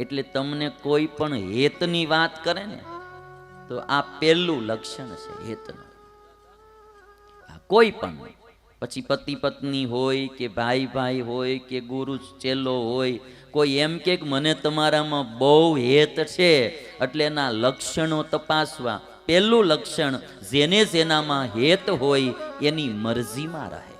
એટલે તમને કોઈ પણ હેતની વાત કરે ને તો આ પહેલું લક્ષણ છે હેતનું. કોઈ પણ, પછી પતિ પત્ની હોય કે ભાઈ ભાઈ હોય કે ગુરુ ચેલો હોય, કોઈ એમ કે મને તમારામાં બહુ હેત છે એટલે એના લક્ષણો તપાસવા. પહેલું લક્ષણ, જેને જેનામાં હેત હોય એની મરજીમાં રહે,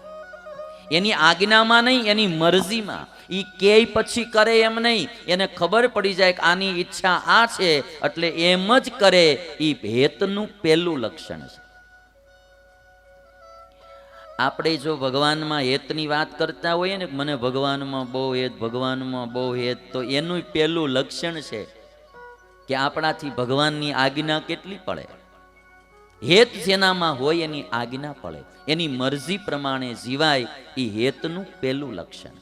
એની આજ્ઞામાં નહીં, એની મરજીમાં. એ કેય પછી કરે એમ નહીં, એને ખબર પડી જાય કે આની ઈચ્છા આ છે એટલે એમ જ કરે. એ હેતનું પહેલું લક્ષણ છે. આપણે જો ભગવાનમાં હેતની વાત કરતા હોઈએ ને, મને ભગવાનમાં બહુ હેત, ભગવાનમાં બહુ હેત, તો એનું પહેલું લક્ષણ છે કે આપણાથી ભગવાનની આજ્ઞા કેટલી પડે. હેત જેનામાં હોય એની આજ્ઞા પડે, એની મરજી પ્રમાણે જીવાય. એ હેતનું પહેલું લક્ષણ.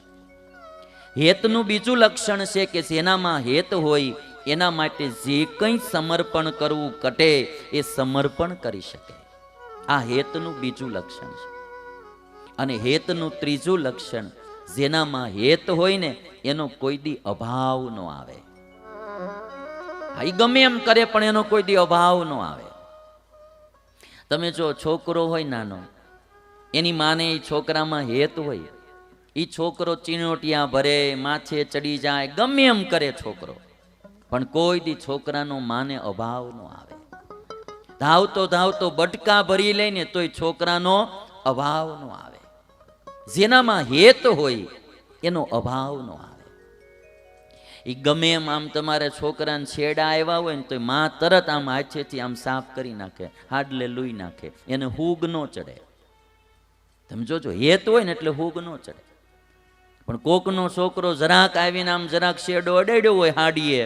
હેતનું બીજું લક્ષણ છે કે જેનામાં હેત હોય એના માટે જે કંઈ સમર્પણ કરવું ઘટે એ સમર્પણ કરી શકે. આ હેતનું બીજું લક્ષણ છે. અને હેતનું ત્રીજું લક્ષણ, જેનામાં હેત હોય ને એનો કોઈ દી અભાવ ન આવે. એ ગમે એમ કરે પણ એનો કોઈ દી અભાવ ન આવે. તમે જો છોકરો હોય નાનો, એની માને એ છોકરામાં હેત હોય, એ છોકરો ચીણોટિયા ભરે, માથે ચડી જાય, ગમે એમ કરે છોકરો, પણ કોઈ દી છોકરાનો માને અભાવ ન આવે. ધાવતો ધાવતો બટકા ભરી લઈને તોય છોકરાનો અભાવ ન આવે. જેનામાં હેત હોય એનો અભાવ ન આવે. એ ગમે એમ આમ તમારે છોકરાને છેડા આવ્યા હોય ને તો માં તરત આમ હાથેથી આમ સાફ કરી નાખે, હાડલે લૂઈ નાખે, એને હુગ ન ચડે. તમે જોજો, હેત હોય ને એટલે હુગ ન ચડે. પણ કોકનો છોકરો જરાક આવીને આમ જરાક શેડો અડાડ્યો હોય હાડીએ,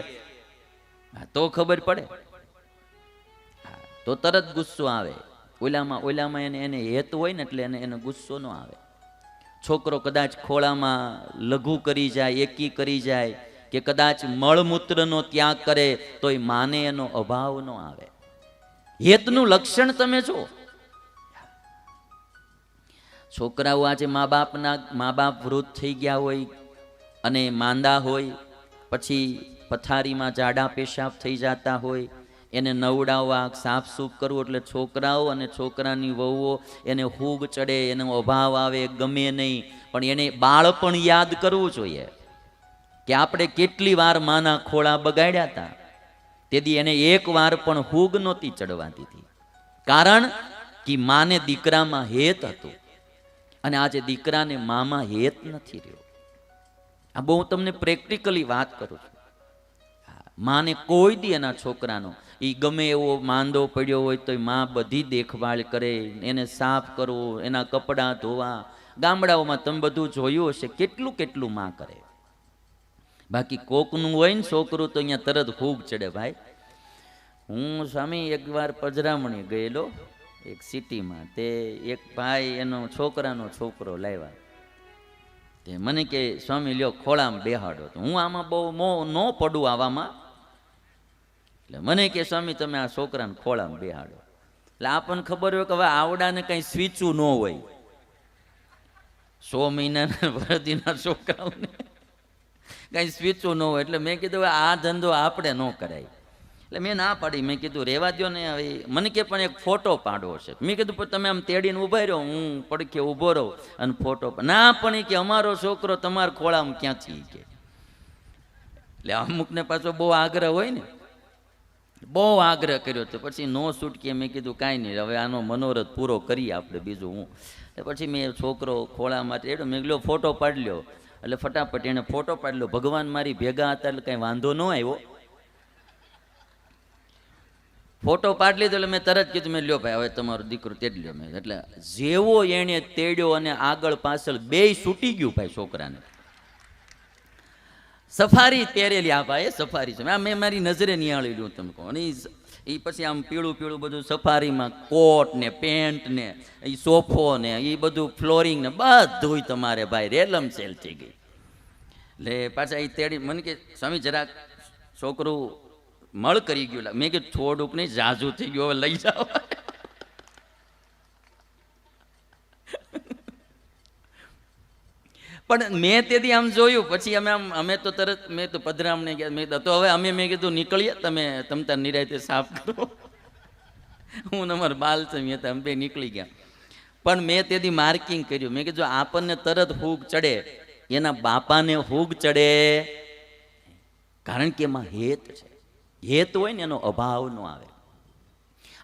તો ખબર પડે, તો તરત ગુસ્સો આવે. ઓલામાં એને હેત હોય ને એટલે એને ગુસ્સો ન આવે. છોકરો કદાચ ખોળામાં લઘુ કરી જાય, એકી કરી જાય, કે કદાચ મળમૂત્રનો ત્યાગ કરે તો એ માને એનો અભાવ ન આવે. હેતનું લક્ષણ તમે જો. છોકરાઓ આજે મા બાપ વૃદ્ધ થઈ ગયા હોય અને માંદા હોય, પછી પથારીમાં જાડા પેશાબ થઈ જતા હોય, એને નવડાવવા, સાફ સૂફ કરવું, એટલે છોકરાઓ અને છોકરાની વહુઓ એને હુગ ચડે, એનો અભાવ આવે, ગમે નહીં. પણ એને બાળપણ યાદ કરવું જોઈએ કે આપણે કેટલી વાર માના ખોળા બગાડ્યા હતા. તેથી એને એક વાર પણ હુગ નહોતી ચડવા દીધી, કારણ કે માને દીકરામાં હેત હતું અને આજે દીકરાને મામાં હેત નથી રહ્યો. આ બહુ તમને પ્રેક્ટિકલી વાત કરું છું. માને કોઈ દી એના છોકરાનો, એ ગમે એવો માંદો પડ્યો હોય તો માં બધી દેખભાળ કરે, એને સાફ કરવો, એના કપડાં ધોવા. ગામડાઓમાં તમે બધું જોયું હશે, કેટલું કેટલું માં કરે. બાકી કોકનું હોય ને છોકરું તો અહીંયા તરત હુગ ચડે. ભાઈ, હું સ્વામી એકવાર પજરામણી ગયેલો એક સિટીમાં, તે એક ભાઈ એનો છોકરાનો છોકરો લાવ્યા. તે મને કે સ્વામી લ્યો ખોળામાં બેહાડો. તો હું આમાં બહુ ન પડું આવામાં, એટલે મને કે સ્વામી તમે આ છોકરાને ખોળામાં બેહાડો. એટલે આપણને ખબર હોય કે હવે આવડાને કંઈ સ્વીચું ન હોય, 100 મહિનાના વરદીના છોકરાઓને કંઈ સ્વીચું ન હોય. એટલે મેં કીધું આ ધંધો આપણે ન કરાય. એટલે મેં ના પાડી. મેં કીધું રહેવા દો ને. હવે મને કે પણ એક ફોટો પાડવો છે. મેં કીધું પણ તમે આમ તેડીને ઊભા રહ્યો, હું પડખે ઊભો રહું અને ફોટો. ના પણ કે અમારો છોકરો તમારા ખોળામાં ક્યાંથી કે. એટલે અમુકને પાછો બહુ આગ્રહ હોય ને, બહુ આગ્રહ કર્યો. તો પછી નો છૂટકે મેં કીધું કાંઈ નહીં, હવે આનો મનોરથ પૂરો કરીએ આપણે, બીજું હું. પછી મેં છોકરો ખોળામાં તેડ્યો. મેં કીધું ફોટો પાડી લ્યો. એટલે ફટાફટ એને ફોટો પાડી લો. ભગવાન મારી ભેગા હતા એટલે કાંઈ વાંધો ન આવ્યો. ફોટો પાડી લીધો એટલે મેં તરત કીધું, મેં લ્યો ભાઈ હવે તમારો દીકરો તેડી લ્યો. મેં એટલે જેવો એણે તેડ્યો અને આગળ પાછળ બેય છૂટી ગયું ભાઈ છોકરાને. સફારી પહેરેલી આ ભાઈ, સફારી છે. મેં મારી નજરે નિહાળી લ્યું તમે કહો. અને એ પછી આમ પીળું પીળું બધું સફારીમાં, કોટ ને પેન્ટ ને એ સોફો ને એ બધું ફ્લોરિંગ ને બધું તમારે ભાઈ રેલમ સેલ થઈ ગઈ. એટલે પાછા એ તેડી મને કે સ્વામી જરાક છોકરું મળ કરી ગયું. મેં કીધું થોડુંક નહીં, જાજુ થઈ ગયું, હવે લઈ જાઓ. પણ મેં તેથી આમ જોયું, પછી અમે તો તરત મેં તો પધરામણે ગયા, મેં તો હવે મેં કીધું નીકળીએ, તમે તમતાર નિરાયતે સાફ કરો. હું અમારા બાલ તમે હતા, અમે બે નીકળી ગયા. પણ મેં તેથી માર્કિંગ કર્યું, મેં કીધું આપણને તરત ફૂગ ચડે, એના બાપાને ફૂગ ચડે, કારણ કે એમાં હેત છે. હેત હોય ને એનો અભાવ ન આવે.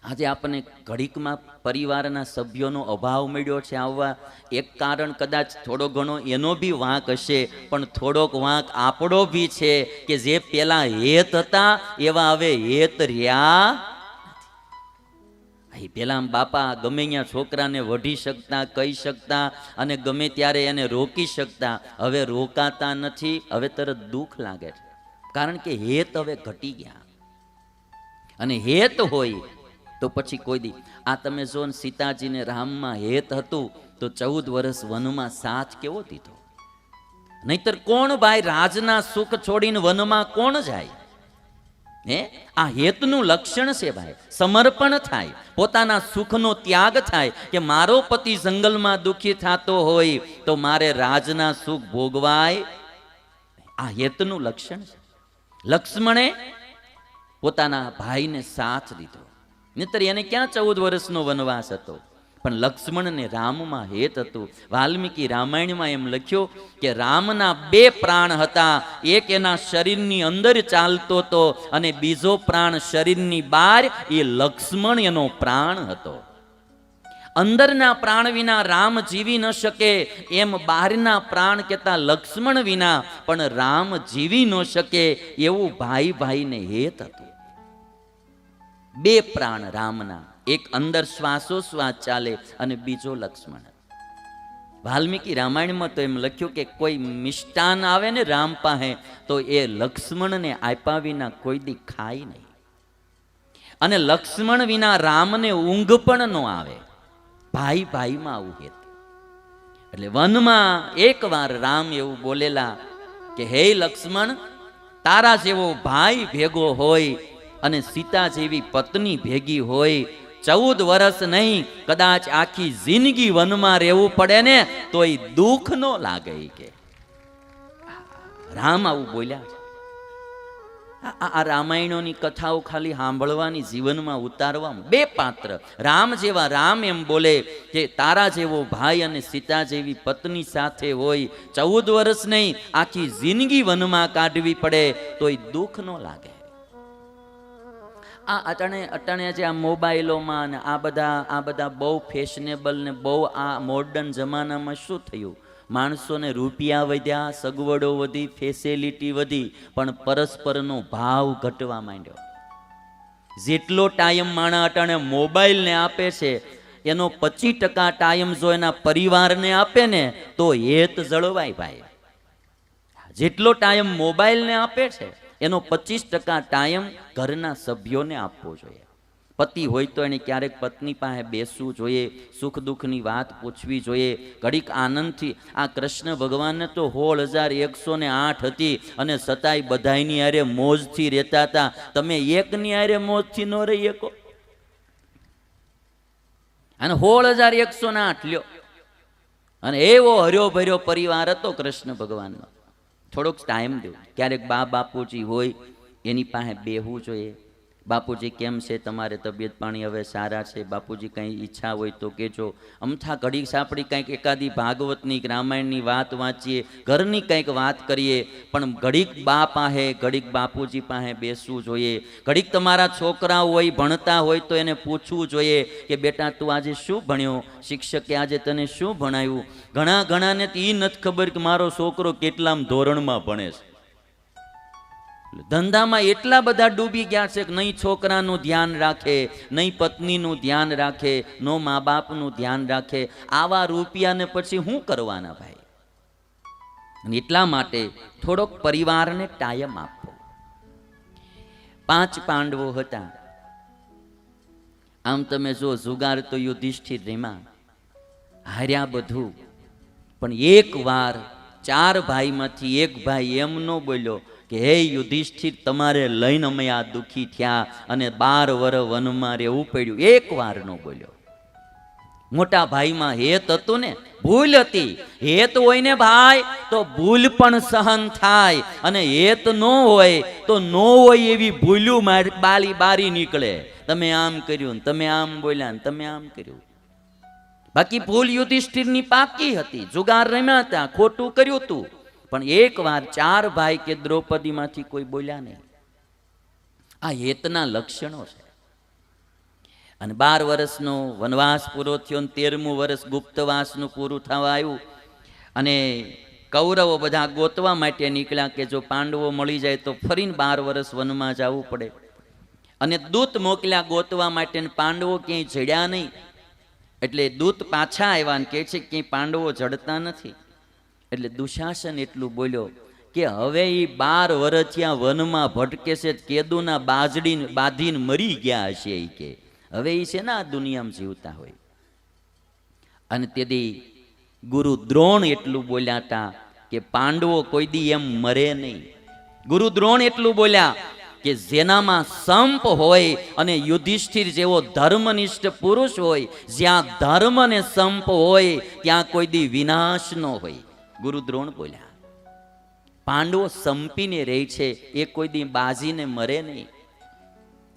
આજે આપણને ઘડીકમાં પરિવારના સભ્યોનો અભાવ મળ્યો છે આવવા, એક કારણ કદાચ થોડો ઘણો એનો બી વાંક હશે, પણ થોડોક વાંક આપણો બી છે કે જે પેલા હેત હતા એવા હવે હેત રહ્યા. પેલા બાપા ગમે ત્યાં છોકરાને વઢી શકતા, કહી શકતા અને ગમે ત્યારે એને રોકી શકતા, હવે રોકાતા નથી. હવે તરત દુઃખ લાગે છે, કારણ કે હેત હવે ઘટી ગયા. અને હેત હોય તો પછી કોઈ દી આ તમે જો સીતાજીને રામમાં હેત હતું તો 14 વર્ષ વનમાં સાથ કેવો દીધો. નહીતર કોણ ભાઈ રાજના સુખ છોડીને વનમાં કોણ જાય? હે, આ હેતનું લક્ષણ છે ભાઈ. સમર્પણ થાય, પોતાના સુખનો ત્યાગ થાય કે મારો પતિ જંગલમાં દુઃખી થતો હોય તો મારે રાજના સુખ ભોગવાય. આ હેતનું લક્ષણ છે. લક્ષ્મણે પોતાના ભાઈને સાથ દીધો, નહીતર એને ક્યાં 14 વર્ષનો વનવાસ હતો. પણ લક્ષ્મણને રામમાં હેત હતું. વાલ્મીકી રામાયણમાં એમ લખ્યું કે રામના 2 પ્રાણ હતા, એક એના શરીરની અંદર ચાલતો હતો અને બીજો પ્રાણ શરીરની બહાર, એ લક્ષ્મણ એનો પ્રાણ હતો. અંદરના પ્રાણ વિના રામ જીવી ન શકે, એમ બહારના પ્રાણ કેતા લક્ષ્મણ વિના પણ રામ જીવી ન શકે, એવું ભાઈ ભાઈને હેત હતું. 2 પ્રાણ રામના, એક અંદર શ્વાસોશ્વાસ ચાલે અને બીજો લક્ષ્મણ. વાલ્મીકી રામાયણમાં તો એમ લખ્યું કે કોઈ મિષ્ટાન આવે ને રામ પાસે તો એ લક્ષ્મણને આપ્યા વિના કોઈ દી ખાય નહીં. અને લક્ષ્મણ વિના રામને ઊંઘ પણ ન આવે. ભાઈ ભાઈમાં આવું હેત. એટલે વનમાં એકવાર રામ એવું બોલેલા કે હે લક્ષ્મણ, તારા જેવો ભાઈ ભેગો હોય અને સીતા જેવી પત્ની ભેગી હોય, 14 વર્ષ નહીં કદાચ આખી જિંદગી વનમાં રહેવું પડે ને તોય દુઃખ ન લાગે કે. રામ આવું બોલ્યા છે. આ રામાયણોની કથાઓ ખાલી સાંભળવાની, જીવનમાં ઉતારવામાં. 2 પાત્ર રામ જેવા, રામ એમ બોલે કે તારા જેવો ભાઈ અને સીતા જેવી પત્ની સાથે હોય, 14 વર્ષ નહીં આખી જિંદગી વનમાં કાઢવી પડે તોય દુઃખ ન લાગે. આ અટાણે જે આ મોબાઈલોમાં ને આ બધા બહુ ફેશનેબલ ને બહુ આ મોડર્ન જમાનામાં શું થયું? માણસોને રૂપિયા વધ્યા, સગવડો વધી, ફેસિલિટી વધી, પણ પરસ્પરનો ભાવ ઘટવા માંડ્યો. જેટલો ટાઈમ માણા અટાણે મોબાઈલને આપે છે એનો 25% ટાઈમ જો એના પરિવારને આપે ને તો હેત જળવાય ભાઈ. જેટલો ટાઈમ મોબાઈલને આપે છે એનો 25% ટાઈમ ઘરના સભ્યોને આપવો જોઈએ. પતિ હોય તો એને ક્યારેક પત્ની પાસે બેસવું જોઈએ, સુખ દુઃખની વાત પૂછવી જોઈએ, ઘડીક આનંદથી. આ કૃષ્ણ ભગવાનને તો 16,108 હતી અને છતાંય બધાયની હારે મોજથી રહેતા હતા. તમે એકની હારે મોજથી ન રહી શકો? અને 16,108 લ્યો. અને એવો હર્યો ભર્યો પરિવાર હતો કૃષ્ણ ભગવાનનો. થોડોક ટાઈમ દો. ક્યારેક બાપુજી હોય એની પાસે બેહવું જોઈએ. બાપુજી કેમ છે, તમારે તબિયત પાણી હવે સારા છે? બાપુજી કંઈ ઈચ્છા હોય તો કહેજો. અમથા ઘડીક સાપડી કંઈક એકાદી ભાગવતની રામાયણની વાત વાંચીએ, ઘરની કંઈક વાત કરીએ. પણ ઘડીક બા પાસે, ઘડીક બાપુજી પાસે બેસવું જોઈએ. ઘડીક તમારા છોકરાઓ હોય ભણતા હોય તો એને પૂછવું જોઈએ કે બેટા તું આજે શું ભણ્યો, શિક્ષકે આજે તને શું ભણાવ્યું? ઘણાને તો એ નથી ખબર કે મારો છોકરો કેટલામ ધોરણમાં ભણે છે. ધંધામાં એટલા બધા ડૂબી ગયા છે કે નહીં છોકરાનું ધ્યાન રાખે, નહીં પત્નીનું ધ્યાન રાખે, નો મા બાપનું ધ્યાન રાખે. આવા રૂપિયાને પછી શું કરવાના ભાઈ? અને એટલા માટે થોડોક પરિવારને ટાઈમ આપવો. 5 પાંડવો હતા. આમ તમે જો જુગાર તો યુધિષ્ઠિર રેમાં હાર્યા બધું, પણ એક વાર 4 ભાઈમાંથી એક ભાઈ એમ ન બોલ્યો કે હે યુધિષ્ઠિર, તમારે લઈને અમે આ દુઃખી થયા અને 12 વર્ષ વનમાં રહેવું પડ્યું. એક વાર ન બોલ્યો. મોટા ભાઈમાં હેત હતું ને, ભૂલ હતી. હેત હોય ને ભાઈ તો ભૂલ પણ સહન થાય, અને હેત ન હોય તો ન હોય એવી ભૂલ્યું બારી નીકળે. તમે આમ કર્યું, તમે આમ બોલ્યા ને તમે આમ કર્યું. બાકી ભૂલ યુધિષ્ઠિરની પાકી હતી, જુગાર રમ્યા હતા, ખોટું કર્યું હતું. પણ એક વાર 4 ભાઈ કે દ્રૌપદીમાંથી કોઈ બોલ્યા નહીં. આ હેતના લક્ષણો છે. અને 12 વર્ષનો વનવાસ પૂરો થયો, 13મું વર્ષ ગુપ્તવાસનું પૂરું થવા આવ્યું. અને કૌરવો બધા ગોતવા માટે નીકળ્યા કે જો પાંડવો મળી જાય તો ફરીને 12 વર્ષ વનમાં જવું પડે. અને દૂત મોકલ્યા ગોતવા માટે, પાંડવો ક્યાંય જડ્યા નહીં. એટલે દૂત પાછા આવ્યા અને કહે છે કે પાંડવો જડતા નથી. એટલે દુશાસન એટલું બોલ્યો કે હવે એ 12 વર્ષ ત્યાં વનમાં ભટકે છે, કેદુના બાજડીને બાંધીને મરી ગયા હશે. એ કે હવે એ છે ને આ દુનિયામાં જીવતા હોય. અને તેથી ગુરુ દ્રોણ એટલું બોલ્યા હતા કે પાંડવો કોઈ દી એમ મરે નહીં. ગુરુ દ્રોણ એટલું બોલ્યા કે જેનામાં સંપ હોય અને યુધિષ્ઠિર જેવો ધર્મનિષ્ઠ પુરુષ હોય, જ્યાં ધર્મ અને સંપ હોય ત્યાં કોઈ દી વિનાશ ન હોય. ગુરુ દ્રોણ બોલ્યા. પાંડવો સંપીને રહે છે, એ કોઈ દી બાજીને મરે નહીં.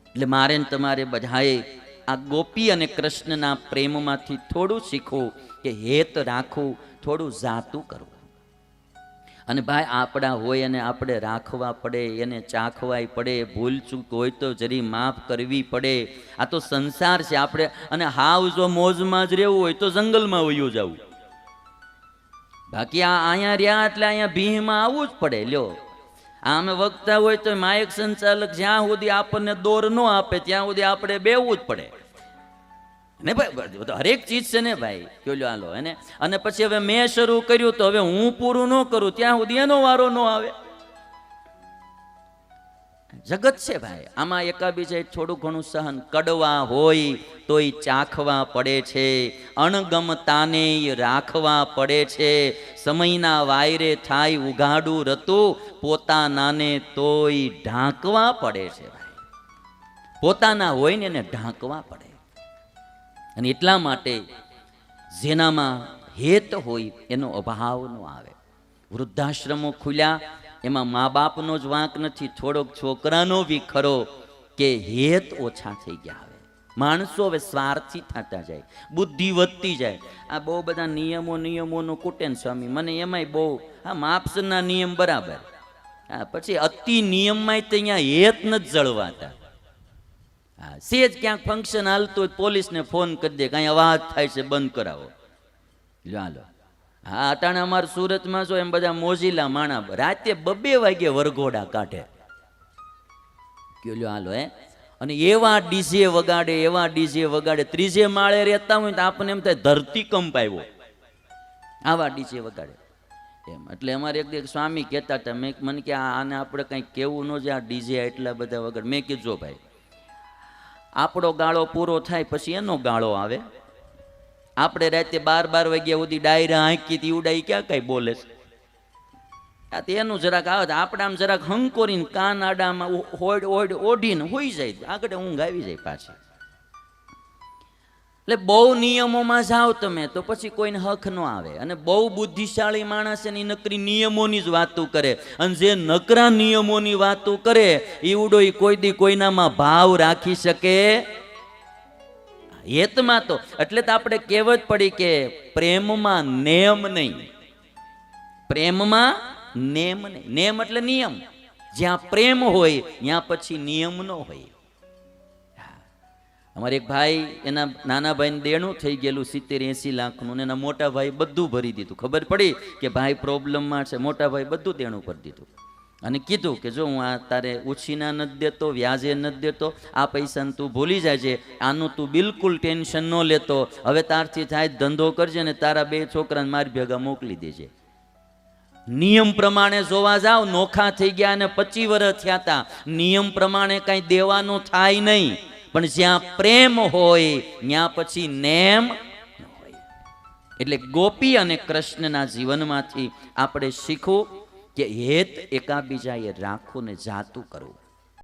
એટલે મારે ને તમારે બધાએ આ ગોપી અને કૃષ્ણના પ્રેમમાંથી થોડું શીખવું કે હેત રાખવું, થોડું જાતું કરવું. અને ભાઈ આપણા હોય અને આપણે રાખવા પડે, એને ચાખવાય પડે, ભૂલ ચૂક હોય તો જરી માફ કરવી પડે. આ તો સંસાર છે. આપણે અને હાવ જો મોજમાં જ રહેવું હોય તો જંગલમાં વયું જવું. બાકી આ અહીંયા રહ્યા એટલે અહીંયા ભીમાં આવવું જ પડે. લ્યો આમે વખતા હોય તો માયક સંચાલક જ્યાં સુધી આપણને દોર ન આપે ત્યાં સુધી આપણે બેવું જ પડે ને ભાઈ. હરેક ચીજ છે ને ભાઈ, કયો હાલો એને. અને પછી હવે મેં શરૂ કર્યું તો હવે હું પૂરું ન કરું ત્યાં સુધી એનો વારો ન આવે. જગત છે ભાઈ, આમાં એકાબીજા થોડું ઘણું સહન. કડવા હોય તોય ચાખવા પડે છે, અણગમતાને રાખવા પડે છે. સમયના વાયરે થાય ઉઘાડું રતું, પોતાનાને તોય ઢાંકવા પડે છે ભાઈ. પોતાના હોય ને એને ઢાંકવા પડે. અને એટલા માટે જેનામાં હેત હોય એનો અભાવ ન આવે. વૃદ્ધાશ્રમો ખુલ્યા, એમાં મા બાપનો જ વાંક નથી, થોડોક છોકરાનો બી ખરો કે હેત ઓછા થઈ ગયા. હવે માણસો હવે સ્વાર્થી થતા જાય, બુદ્ધિ વધતી જાય. આ બહુ બધા નિયમોનું કુટેન સ્વામી, મને એમાંય બહુ હા માપસરના નિયમ બરાબર. હા પછી અતિ નિયમમાં તો અહીંયા હેત નથી જળવાતા. હા સેજ ક્યાંક ફંક્શન હાલતું હોય પોલીસને ફોન કરી દે, કાંઈ અવાજ થાય છે બંધ કરાવો. હાલો હા અટાણે અમારે સુરતમાં જો એમ બધા મોજીલા માણા રાતે 2 વાગે વરઘોડા કાઢે. કયો હાલો અને એવા ડીજે વગાડે, એવા ડીજે વગાડે. 3જે માળે રહેતા હોય તો આપણને એમ થાય ધરતીકંપ આવ્યો, આવા ડીજે વગાડે એમ. એટલે અમારે એક સ્વામી કહેતા હતા, મને કે આને આપણે કંઈક કેવું ન છે, આ ડીજે એટલા બધા વગાડે. મેં કીધું ભાઈ આપણો ગાળો પૂરો થાય પછી એનો ગાળો આવે. આપણે રાતે 12 વાગ્યા સુધી ડાયરા આંકી ઉડાઈ ક્યાં કઈ બોલે છે. એનું જરાક આવે, આપણે આમ જરાક હંકોરીને કાન આડામાં ઓઢીને હોઈ જાય, આગળ ઊંઘ આવી જાય પાછી. એટલે બહુ નિયમોમાં જાઓ તમે તો પછી કોઈને હક ન આવે. અને બહુ બુદ્ધિશાળી માણસ એની નકરી નિયમોની જ વાતો કરે, અને જે નકરા નિયમોની વાતો કરે ઈવડો કોઈ દી કોઈનામાં ભાવ રાખી શકે હેતમાં. તો એટલે તો આપણે કહેવત પડી કે પ્રેમમાં નેમ નહીં, પ્રેમમાં નેમ નહીં. નેમ એટલે નિયમ. જ્યાં પ્રેમ હોય ત્યાં પછી નિયમ ન હોય. અમારે એક ભાઈ, એના નાના ભાઈને દેણું થઈ ગયેલું 70-80 લાખનું, ને એના મોટા ભાઈ બધું ભરી દીધું. ખબર પડી કે ભાઈ પ્રોબ્લેમમાં છે, મોટા ભાઈ બધું દેણું ભરી દીધું. અને કીધું કે જો હું આ તારે ઉછીના નથી દેતો, વ્યાજે નથી દેતો, આ પૈસાને તું ભૂલી જાય છે, આનું તું બિલકુલ ટેન્શન ન લેતો. હવે તારથી થાય ધંધો કરજે ને તારા 2 છોકરાને મારી ભેગા મોકલી દેજે. નિયમ પ્રમાણે જોવા જાવ નોખા થઈ ગયા અને 25 વર્ષ થયા હતા. નિયમ પ્રમાણે કાંઈ દેવાનું થાય નહીં, પણ જ્યાં પ્રેમ હોય ત્યાં પછી નેમ હોય. એટલે ગોપી અને કૃષ્ણના જીવનમાંથી આપણે શીખવું કે હેત એકાબીજાએ રાખવું ને જાતું કરવું.